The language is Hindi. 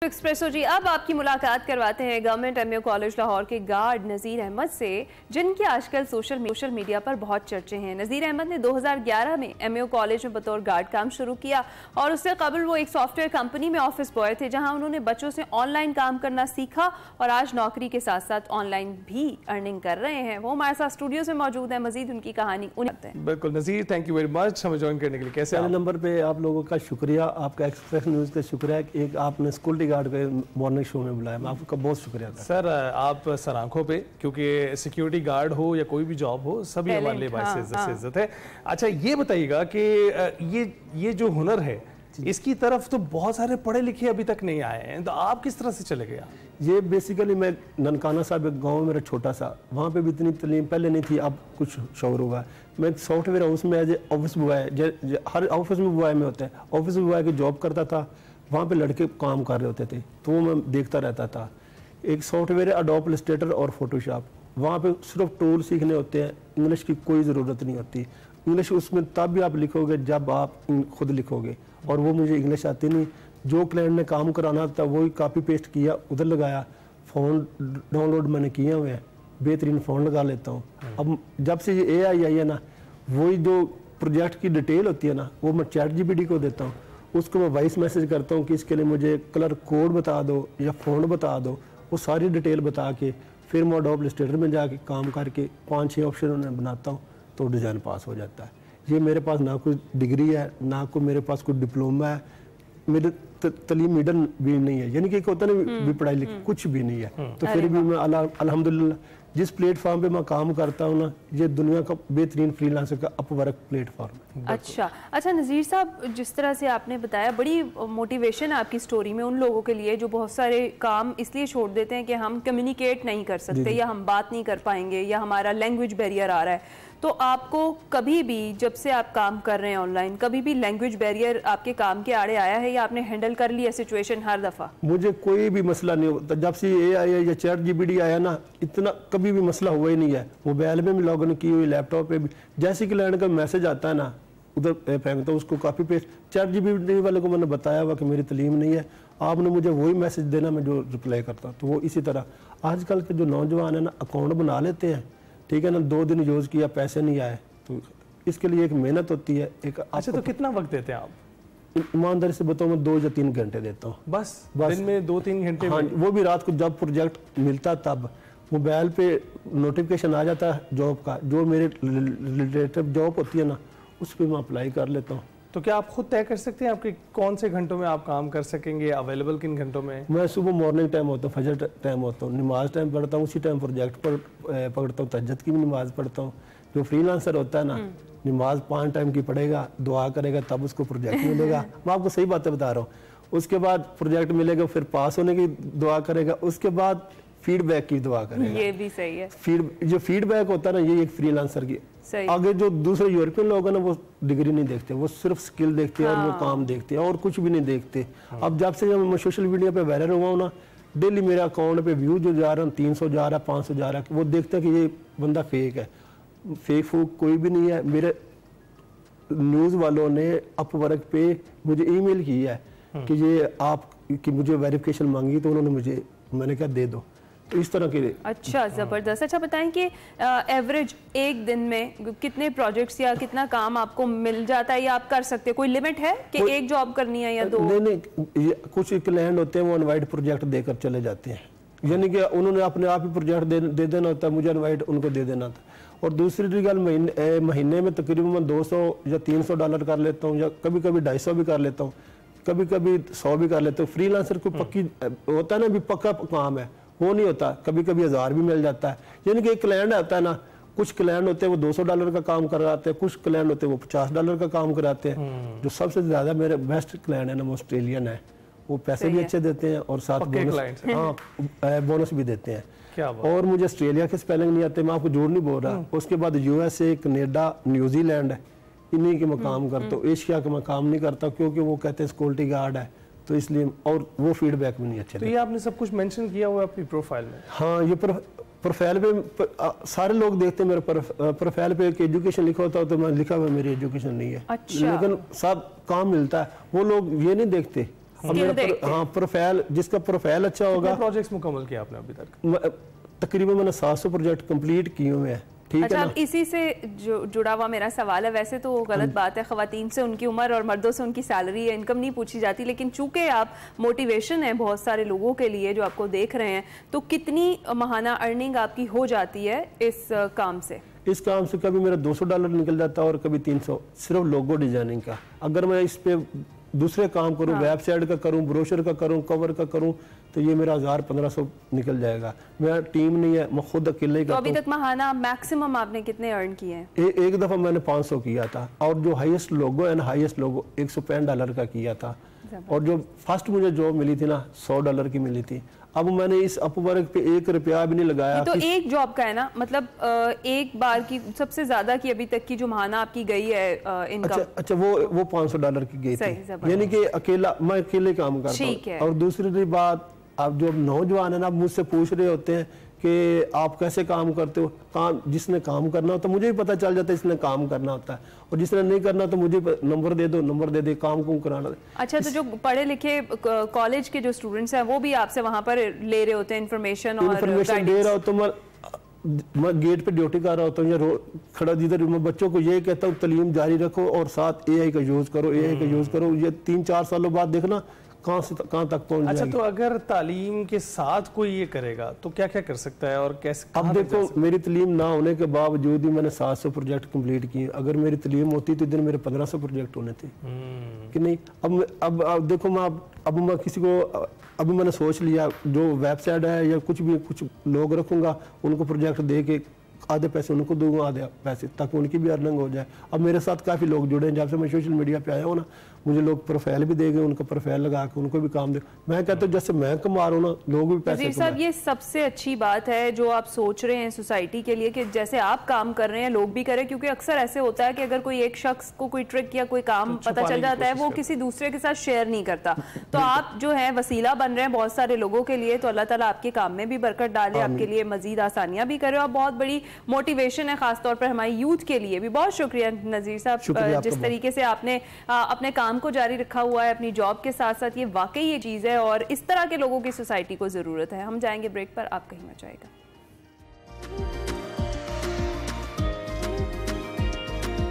एक्सप्रेसो जी, अब आपकी मुलाकात करवाते हैं गवर्नमेंट एमयू कॉलेज लाहौर के गार्ड नज़ीर अहमद से, जिनके आजकल सोशल मीडिया पर बहुत चर्चे हैं। नज़ीर अहमद ने 2011 में एमयू कॉलेज में बतौर गार्ड काम शुरू किया और उससे कबल वो एक सॉफ्टवेयर कंपनी में ऑफिस बॉय थे, जहां उन्होंने बच्चों से ऑनलाइन काम करना सीखा और आज नौकरी के साथ साथ ऑनलाइन भी अर्निंग कर रहे हैं। वो हमारे साथ स्टूडियो से मौजूद है, मजीद उनकी कहानी उन्हें। बिल्कुल नज़ीर, थैंक यू वेरी मच हमें ज्वाइन करने के लिए। कैसे पहले नंबर पे आप लोगों का शुक्रिया, आपका एक्सप्रेस न्यूज़ का शुक्रिया कि एक आपने सिक्योरिटी गार्ड के मॉर्निंग शो में बुलाया, मैं आपका बहुत शुक्रिया था। सर आप सर आंखों पे, क्योंकि सिक्योरिटी गार्ड हो या कोई भी जॉब हो, सभी हमारे लिए बाइस से इज्जत है। अच्छा ये बताइएगा कि ये जो हुनर है, इसकी तरफ तो बहुत सारे पढ़े लिखे अभी तक नहीं आए हैं, तो आप किस तरह से चले गए? ये बेसिकली मैं ननकाना साहब एक गाँव मेरा छोटा सा, वहाँ पे भी इतनी तलीम पहले नहीं थी, अब कुछ शौर हुआ। मैं सॉफ्टवेयर हाउस में एज ए ऑफिस बॉय, हर ऑफिस में बॉय में होता है, ऑफिस बॉय की जॉब करता था। वहाँ पे लड़के काम कर रहे होते थे तो वो मैं देखता रहता था। एक सॉफ्टवेयर है अडोब इलस्ट्रेटर और फोटोशॉप, वहाँ पे सिर्फ टूल सीखने होते हैं, इंग्लिश की कोई ज़रूरत नहीं होती। इंग्लिश उसमें तब भी आप लिखोगे जब आप खुद लिखोगे, और वो मुझे इंग्लिश आती नहीं। जो क्लाइंट ने काम कराना था वही कॉपी पेस्ट किया, उधर लगाया। फ़ोन डाउनलोड मैंने किए हुए हैं, बेहतरीन फ़ोन लगा लेता हूँ। अब जब से ये AI आई है ना, वही जो प्रोजेक्ट की डिटेल होती है ना, वो मैं ChatGPT को देता हूँ, उसको मैं वॉइस मैसेज करता हूँ कि इसके लिए मुझे कलर कोड बता दो या फ़ोन बता दो। वो सारी डिटेल बता के फिर मैं अडोब इलस्ट्रेटर में जाके काम करके 5-6 ऑप्शन उन्हें बनाता हूँ तो डिज़ाइन पास हो जाता है। ये मेरे पास ना कोई डिग्री है, ना कोई मेरे पास कोई डिप्लोमा है, मेरे तलीम मिडल भी नहीं है, यानी कि एक होता है ना भी पढ़ाई लिखी, कुछ भी नहीं है। तो फिर भी मैं अल्हम्दुलिल्लाह जिस प्लेटफॉर्म पे मैं काम करता हूँ ना, ये दुनिया का बेहतरीन फ्रीलांसर का अपवर्क प्लेटफॉर्म है। अच्छा नज़ीर साहब, जिस तरह से आपने बताया, बड़ी मोटिवेशन है आपकी स्टोरी में उन लोगों के लिए जो बहुत सारे काम इसलिए छोड़ देते हैं कि हम कम्युनिकेट नहीं कर सकते, या हम बात नहीं कर पाएंगे, या हमारा लैंग्वेज बैरियर आ रहा है। तो आपको कभी भी, जब से आप काम कर रहे हैं ऑनलाइन, कभी भी लैंग्वेज बैरियर आपके काम के आड़े आया है, या आपने हैंडल कर लिया सिचुएशन हर दफ़ा? मुझे कोई भी मसला नहीं होता। जब से AI या ChatGPT आया ना, इतना कभी भी मसला हुआ ही नहीं है। मोबाइल में भी लॉगिन की हुई, लैपटॉप पे भी, जैसे कि क्लाइंट का मैसेज आता है ना, उधर फेंकता हूँ, उसको कॉपी पेस्ट। ChatGPT वाले को मैंने बताया हुआ कि मेरी तलीम नहीं है, आपने मुझे वही मैसेज देना, मैं जो रिप्लाई करता हूँ। तो वो इसी तरह आजकल के जो नौजवान है ना, अकाउंट बना लेते हैं, ठीक है ना, 2 दिन यूज़ किया, पैसे नहीं आए, तो इसके लिए एक मेहनत होती है। अच्छा, तो कितना वक्त देते हैं आप? ईमानदारी से बताऊँ, मैं 2 या 3 घंटे देता हूँ बस दिन में 2-3 घंटे? हाँ, वो भी रात को जब प्रोजेक्ट मिलता तब। मोबाइल पे नोटिफिकेशन आ जाता है जॉब का, जो मेरे रिलेटेड जॉब होती है ना, उस पर मैं अप्लाई कर लेता हूँ। तो क्या आप खुद तय कर सकते हैं आपके कौन से घंटों में आप काम कर सकेंगे, अवेलेबल किन घंटों में? मैं सुबह मॉर्निंग टाइम होता हूँ, फजर टाइम होता हूँ, नमाज टाइम पढ़ता हूँ, उसी टाइम प्रोजेक्ट पर पकड़ता हूँ, तहज्जुद की भी नमाज पढ़ता हूँ। जो फ्रीलांसर होता है ना, नमाज 5 टाइम की पढ़ेगा, दुआ करेगा, तब उसको प्रोजेक्ट मिलेगा। मैं आपको सही बातें बता रहा हूँ। उसके बाद प्रोजेक्ट मिलेगा, फिर पास होने की दुआ करेगा, उसके बाद फीडबैक की दुआ करेगा। ये भी सही है। जो फीडबैक होता है ना, ये एक फ्रीलांसर की आगे जो दूसरे यूरोपियन लोग हैं ना, वो डिग्री नहीं देखते, वो सिर्फ स्किल देखते हैं, और वो काम देखते हैं और कुछ भी नहीं देखते। अब जब से मैं सोशल मीडिया पे वायरल हुआ हूँ ना, डेली मेरे अकाउंट पे व्यू जो जा रहा है, 300 जा रहा है, 500 जा रहा है, वो देखते हैं कि ये बंदा फेक है। फेक फूक कोई भी नहीं है। मेरे न्यूज़ वालों ने अपवर्क पे मुझे ईमेल की है कि ये आप कि मुझे वेरिफिकेशन मांगी, तो उन्होंने मैंने कहा दे दो। तो इस तरह के। अच्छा, ज़बरदस्त। अच्छा बताएं कि एवरेज एक दिन में कितने प्रोजेक्ट्स या कितना काम आपको मिल जाता है, या आप कर सकते हैं? कोई लिमिट है कि एक जॉब करनी है या 2? नहीं, कुछ क्लाइंट होते हैं वो अनवाइड प्रोजेक्ट देकर चले जाते हैं, यानी कि उन्होंने अपने आप ही प्रोजेक्ट दे देना होता है, मुझे अनवाइड उनको दे देना था। और दूसरी गल, महीने में तकरीबन 200 या $300 कर लेता हूँ, या कभी कभी 250 भी कर लेता हूँ, कभी कभी 100 भी कर लेता हूँ। फ्रीलांसर को पक्की होता है ना, भी पक्का काम है, वो नहीं होता। कभी कभी 1000 भी मिल जाता है। यानी कि एक क्लाइंट आता है ना, कुछ क्लाइंट होते हैं वो $200 का काम कराते हैं, कुछ क्लाइंट होते हैं वो $50 का काम कराते हैं। जो सबसे ज्यादा मेरे बेस्ट क्लाइंट है ना, वो ऑस्ट्रेलियन है, वो पैसे भी अच्छे देते हैं और साथ बोनस भी देते हैं। क्या बात? और मुझे ऑस्ट्रेलिया के स्पेलिंग नहीं आते, मैं आपको झूठ नहीं बोल रहा। उसके बाद USA, कनेडा, न्यूजीलैंड है, इन्हीं के मैं काम करता हूँ। एशिया का मैं काम नहीं करता, क्योंकि वो कहते हैं सिक्योरिटी गार्ड है, तो इसलिए, और वो फीडबैक भी नहीं अच्छे। तो ये आपने सब कुछ मेंशन किया हुआ है अपनी प्रोफाइल में? हाँ, ये प्रोफाइल पे सारे लोग देखते हैं। मेरे प्रोफाइल पे एक एजुकेशन लिखा होता है, तो मैं लिखा हुआ मेरी एजुकेशन नहीं है। अच्छा। लेकिन सब काम मिलता है, वो लोग ये नहीं देखते हाँ प्रोफाइल, जिसका प्रोफाइल अच्छा होगा। प्रोजेक्ट्स मुकम्मल किया आपने अभी तक? तकरीबन मैंने 700 प्रोजेक्ट कंप्लीट किए हुए हैं। ठीक अच्छा, है ना? इसी से जुड़ा हुआ मेरा सवाल है, वैसे तो गलत बात है, खवातीन से उनकी उम्र और मर्दों से उनकी सैलरी या इनकम नहीं पूछी जाती, लेकिन चूंकि आप मोटिवेशन है बहुत सारे लोगों के लिए जो आपको देख रहे हैं, तो कितनी माहाना अर्निंग आपकी हो जाती है इस काम से? इस काम से कभी मेरा $200 निकल जाता है और कभी 300, सिर्फ लोगो डिजाइनिंग का। अगर मैं इस पे दूसरे काम करूं, वेबसाइट का करूं, ब्रोशर का करूं, कवर का करूं, तो ये मेरा 1000-1500 निकल जाएगा। मेरा टीम नहीं है, मैं खुद अकेले ही करता हूं। तो अभी तक महाना मैक्सिमम आपने कितने अर्न किए हैं? एक दफा मैंने 500 किया था, और जो हाईएस्ट लोगो है ना, हाईएस्ट लोगो $165 का किया था। और जो फर्स्ट मुझे जॉब मिली थी ना, $100 की मिली थी। अब मैंने इस अपवर्क पे ₹1 भी नहीं लगाया। तो एक जॉब का है ना, मतलब एक बार की सबसे ज्यादा की अभी तक की जो महाना आपकी गई है इनकम? अच्छा, वो $500 की गई थी, यानी कि मैं अकेले काम करता हूँ। और दूसरी बात, अब जो नौजवान है ना, मुझसे पूछ रहे होते हैं कि आप कैसे काम करते हो। काम जिसने काम करना होता है मुझे भी पता चल जाता है इसने काम करना होता है, और जिसने नहीं करना तो मुझे नंबर दे दे काम को कराना। अच्छा, तो जो पढ़े लिखे कॉलेज के जो स्टूडेंट्स हैं वो भी आपसे वहाँ पर ले रहे होते हैं इन्फॉर्मेशन दे रहा हो, तो मैं गेट पे ड्यूटी कर रहा होता हूँ या खड़ा जिधर, मैं बच्चों को ये कहता हूँ तालीम जारी रखो और साथ AI का यूज करो, AI का यूज करो। ये 3-4 सालों बाद देखना कहाँ तक पहुंच जाएगी। अच्छा, तो अगर तालीम के साथ कोई ये करेगा तो क्या क्या कर सकता है और कैसे? अब देखो, मेरी तालीम ना होने के बावजूद ही मैंने 700 प्रोजेक्ट कंप्लीट किए। अगर मेरी तालीम होती तो दिन मेरे 1500 प्रोजेक्ट होने थे कि नहीं। अब देखो, मैं किसी को, अभी मैंने सोच लिया जो वेबसाइट है या कुछ लोग रखूंगा, उनको प्रोजेक्ट दे के आधे पैसे उनको दूंगा, आधे पैसे, ताकि उनकी भी अर्निंग हो जाए। अब मेरे साथ काफ़ी लोग जुड़े हैं, जब से मैं सोशल मीडिया पे आया हूँ ना, मुझे लोग प्रोफाइल भी देंगे, उनको प्रोफाइल लगा के उनको भी काम दे। मैं कहता हूँ जैसे मैं कमा रहा हूँ ना, लोग भी पैसे कमाएं। साहब, ये सबसे अच्छी बात है जो आप सोच रहे हैं सोसाइटी के लिए, कि जैसे आप काम कर रहे हैं लोग भी करें, क्योंकि अक्सर ऐसे होता है कि अगर कोई एक शख्स को कोई ट्रिक या कोई काम पता चल जाता है, वो किसी दूसरे के साथ शेयर नहीं करता। तो आप जो है वसीला बन रहे हैं बहुत सारे लोगों के लिए, तो अल्लाह ताला आपके काम में भी बरकत डाले, आपके लिए मजीद आसानियां भी करे, और बहुत बड़ी मोटिवेशन है खासतौर पर हमारे यूथ के लिए भी। बहुत शुक्रिया नज़ीर साहब, जिस तरीके से आपने अपने काम को जारी रखा हुआ है अपनी जॉब के साथ साथ, ये वाकई ये चीज़ है और इस तरह के लोगों की सोसाइटी को ज़रूरत है। हम जाएंगे ब्रेक पर, आप कहीं मत जाइएगा।